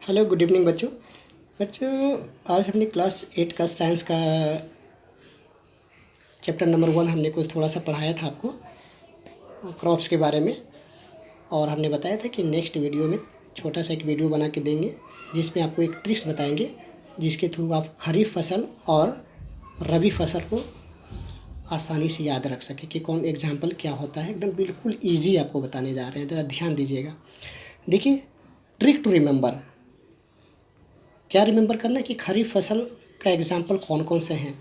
Hello good evening बच्चों। आज हमने क्लास 8 का साइंस का चैप्टर नंबर 1 हमने कुछ थोड़ा सा पढ़ाया था आपको क्रॉप्स के बारे में। और हमने बताया था कि नेक्स्ट वीडियो में छोटा सा एक वीडियो बना के देंगे जिसमें आपको एक ट्रिक्स बताएंगे जिसके थ्रू आप खरीफ फसल और रबी फसल को आसानी से याद रख सकें कि कौन एग्जाम्पल क्या होता है। एकदम बिल्कुल ईजी आपको बताने जा रहे हैं, ज़रा ध्यान दीजिएगा। देखिए, ट्रिक टू रिमेंबर, क्या रिमेंबर करना है कि खरीफ फसल का एग्जाम्पल कौन कौन से हैं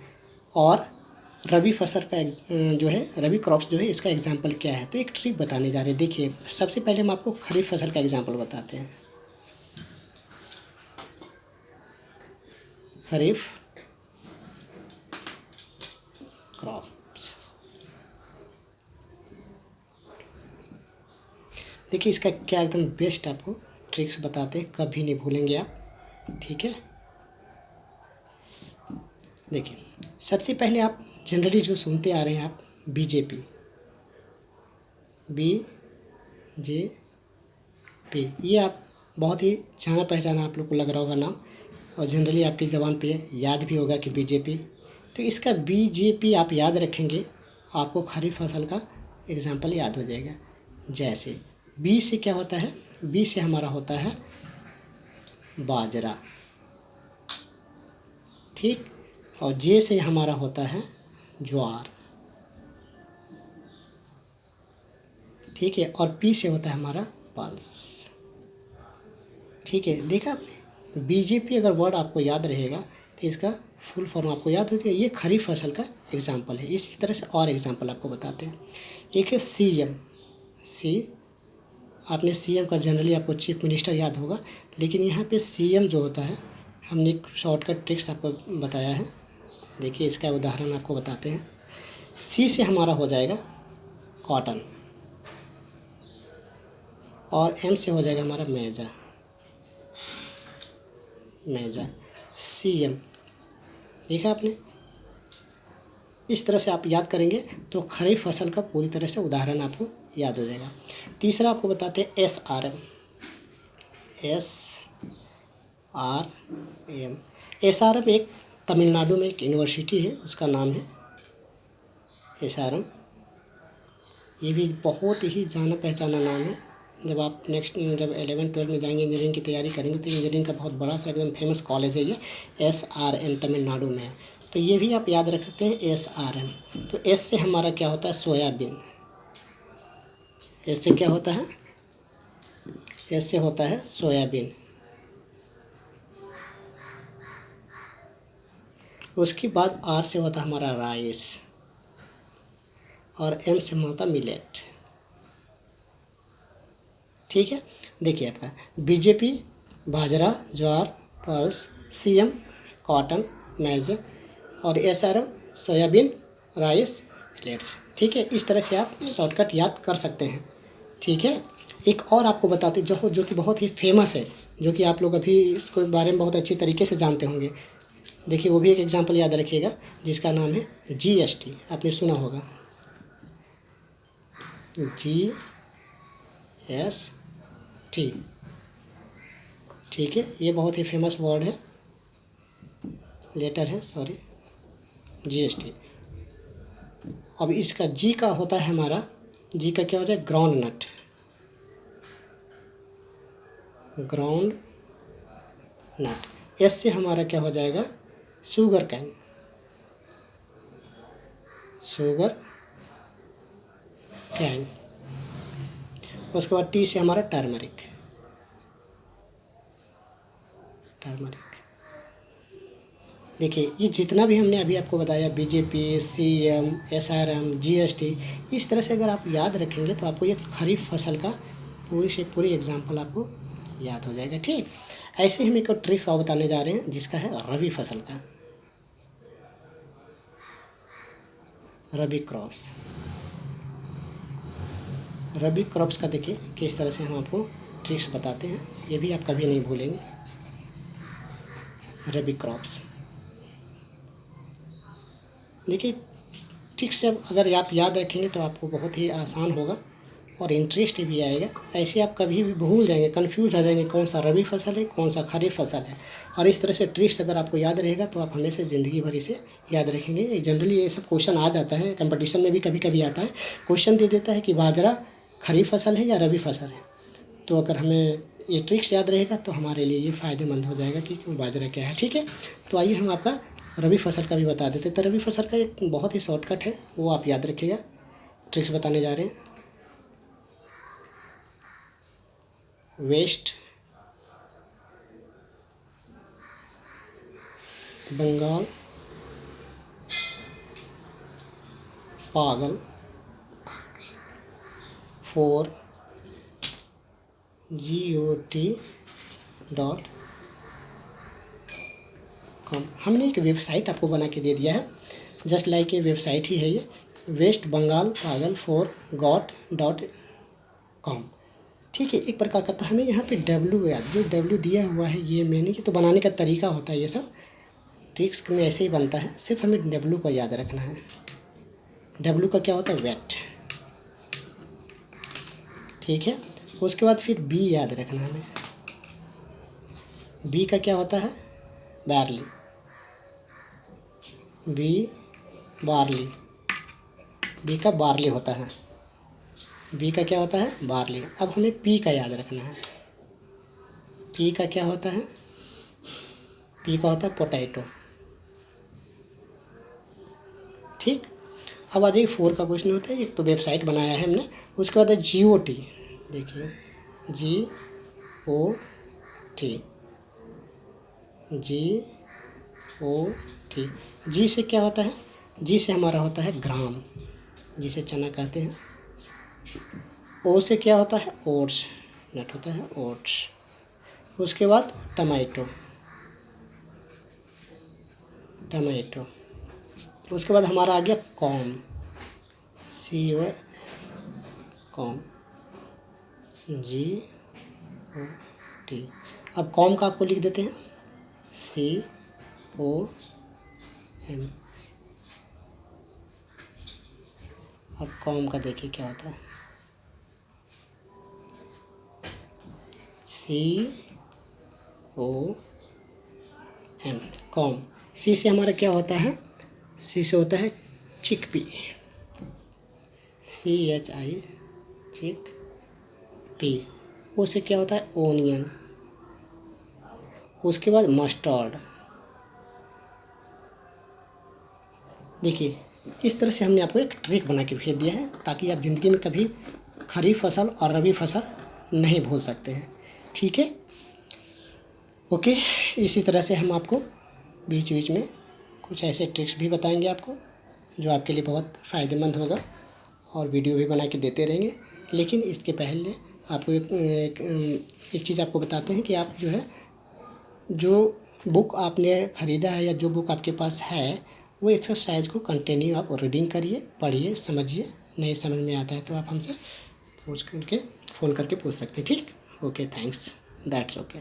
और रबी फसल का जो है रबी क्रॉप्स जो है इसका एग्जाम्पल क्या है। तो एक ट्रिक बताने जा रहे हैं। देखिए, सबसे पहले हम आपको खरीफ फसल का एग्जाम्पल बताते हैं। खरीफ क्रॉप्स, देखिए इसका क्या एकदम बेस्ट आपको ट्रिक्स बताते हैं, कभी नहीं भूलेंगे आप। ठीक है, देखिए सबसे पहले आप जनरली जो सुनते आ रहे हैं आप बीजेपी, ये आप बहुत ही जाना पहचाना आप लोग को लग रहा होगा नाम, और जनरली आपकी ज़बान पे याद भी होगा कि बीजेपी। तो इसका बीजेपी आप याद रखेंगे, आपको खरीफ फसल का एग्जाम्पल याद हो जाएगा। जैसे बी से क्या होता है, बी से हमारा होता है बाजरा, ठीक, और जे से हमारा होता है ज्वार, ठीक है, और पी से होता है हमारा पल्स। ठीक है, देखा आपने, बीजेपी अगर वर्ड आपको याद रहेगा तो इसका फुल फॉर्म आपको याद होगा। ये खरीफ फसल का एग्जाम्पल है। इसी तरह से और एग्जाम्पल आपको बताते हैं। एक है सीएम, आपने सीएम का जनरली आपको चीफ मिनिस्टर याद होगा, लेकिन यहाँ पे सीएम जो होता है हमने एक शॉर्टकट ट्रिक्स आपको बताया है। देखिए इसका उदाहरण आपको बताते हैं। सी से हमारा हो जाएगा कॉटन, और एम से हो जाएगा हमारा मेजा, सीएम। देखा आपने, इस तरह से आप याद करेंगे तो खरीफ फसल का पूरी तरह से उदाहरण आपको याद हो जाएगा। तीसरा आपको बताते हैं SRM, SRM एक तमिलनाडु में एक यूनिवर्सिटी है, उसका नाम है SRM। ये भी बहुत ही जाना पहचाना नाम है। जब आप जब 11-12 में जाएंगे, इंजीनियरिंग की तैयारी करेंगे, तो इंजीनियरिंग का बहुत बड़ा सा एकदम फेमस कॉलेज है ये, SRM तमिलनाडु में है। तो ये भी आप याद रख सकते हैं SRM। तो एस से हमारा क्या होता है सोयाबीन, एस से क्या होता है, एस से होता है सोयाबीन। उसके बाद आर से होता है हमारा राइस, और एम से होता है मिलेट। ठीक है, देखिए आपका बीजेपी बाजरा, ज्वार, पल्स, सीएम कॉटन, मैज, और SRM सोयाबीन, राइस, मिलेट्स। ठीक है, इस तरह से आप शॉर्टकट याद कर सकते हैं। ठीक है, एक और आपको बताते जो कि बहुत ही फेमस है, जो कि आप लोग अभी इसको बारे में बहुत अच्छी तरीके से जानते होंगे। देखिए वो भी एक एग्जांपल याद रखिएगा, जिसका नाम है GST, आपने सुना होगा GST। ठीक है, ये बहुत ही फेमस वर्ड है, लेटर है, सॉरी, GST। अब इसका जी का होता है हमारा, जी का क्या होता है ग्राउंड नट। एस से हमारा क्या हो जाएगा शुगर कैन, उसके बाद टी से हमारा टर्मरिक। देखिए ये जितना भी हमने अभी आपको बताया, बीजेपी, CM, SRM, GST, इस तरह से अगर आप याद रखेंगे तो आपको ये खरीफ फसल का पूरी से पूरी एग्जाम्पल आपको याद हो जाएगा। ठीक, ऐसे ही हम एक और ट्रिक्स और बताने जा रहे हैं, जिसका है रबी फसल का, रबी क्रॉप्स का। देखिए किस तरह से हम आपको ट्रिक्स बताते हैं, ये भी आप कभी नहीं भूलेंगे। रबी क्रॉप्स, देखिए ट्रिक्स जब अगर आप याद रखेंगे तो आपको बहुत ही आसान होगा और इंटरेस्ट भी आएगा। ऐसे आप कभी भी भूल जाएंगे, कंफ्यूज हो जाएंगे कौन सा रबी फसल है, कौन सा खरीफ फसल है। और इस तरह से ट्रिक्स अगर आपको याद रहेगा तो आप हमेशा ज़िंदगी भर इसे याद रखेंगे। जनरली ये सब क्वेश्चन आ जाता है, कंपटीशन में भी कभी कभी आता है, क्वेश्चन दे देता है कि बाजरा खरीफ फसल है या रबी फसल है। तो अगर हमें ये ट्रिक्स याद रहेगा तो हमारे लिए ये फ़ायदेमंद हो जाएगा कि बाजरा क्या है। ठीक है, तो आइए हम आपका रबी फसल का भी बता देते हैं। तो रबी फसल का एक बहुत ही शॉर्टकट है, वो आप याद रखिएगा। ट्रिक्स बताने जा रहे हैं। वेस्ट बंगाल पागल फॉर GOT.com। हमने एक वेबसाइट आपको बना के दे दिया है, जस्ट लाइक ये वेबसाइट ही है ये, वेस्ट बंगाल पागल फॉर GOT.com। ठीक है, एक प्रकार का। तो हमें यहाँ पे W याद, जो W दिया हुआ है ये मैंने कि, तो बनाने का तरीका होता है ये सब ट्रिक्स में ऐसे ही बनता है। सिर्फ हमें W का याद रखना है। W का क्या होता है? वेट। ठीक है, उसके बाद फिर B याद रखना है हमें। B का क्या होता है? बार्ली। बार्ली। B का बार्ली होता है। B का क्या होता है? बार्ली। अब हमें P का याद रखना है। P का क्या होता है? P का होता है पोटैटो। ठीक, अब आ जाइए 4 का क्वेश्चन होता है। एक तो वेबसाइट बनाया है हमने, उसके बाद है GOT। देखिए GOT। जी से क्या होता है? जी से हमारा होता है ग्राम, जिसे चना कहते हैं। ओ से क्या होता है? ओट्स, नट होता है ओट्स। उसके बाद टमाटो। उसके बाद हमारा आ गया कॉम, कॉम GOT। अब कॉम का आपको लिख देते हैं COM। अब कॉम का देखिए क्या होता है, COM, कॉम। सी से हमारा क्या होता है? सी से होता है चिकपी, CHI, चिकपी। ओ से क्या होता है? ओनियन। उसके बाद मस्टर्ड। देखिए, इस तरह से हमने आपको एक ट्रिक बना के भेज दिया है, ताकि आप ज़िंदगी में कभी खरीफ फसल और रबी फसल नहीं भूल सकते हैं। ठीक है, ओके। इसी तरह से हम आपको बीच बीच में कुछ ऐसे ट्रिक्स भी बताएंगे आपको, जो आपके लिए बहुत फ़ायदेमंद होगा, और वीडियो भी बना के देते रहेंगे। लेकिन इसके पहले आपको एक चीज़ आपको बताते हैं कि आप जो है, जो बुक आपने ख़रीदा है या जो बुक आपके पास है, वो एक्सरसाइज को कंटिन्यू आप रीडिंग करिए, पढ़िए, समझिए। नहीं समझ में आता है तो आप हमसे फ़ोन करके पूछ सकते हैं। ठीक, ओके, थैंक्स, दैट्स ओके।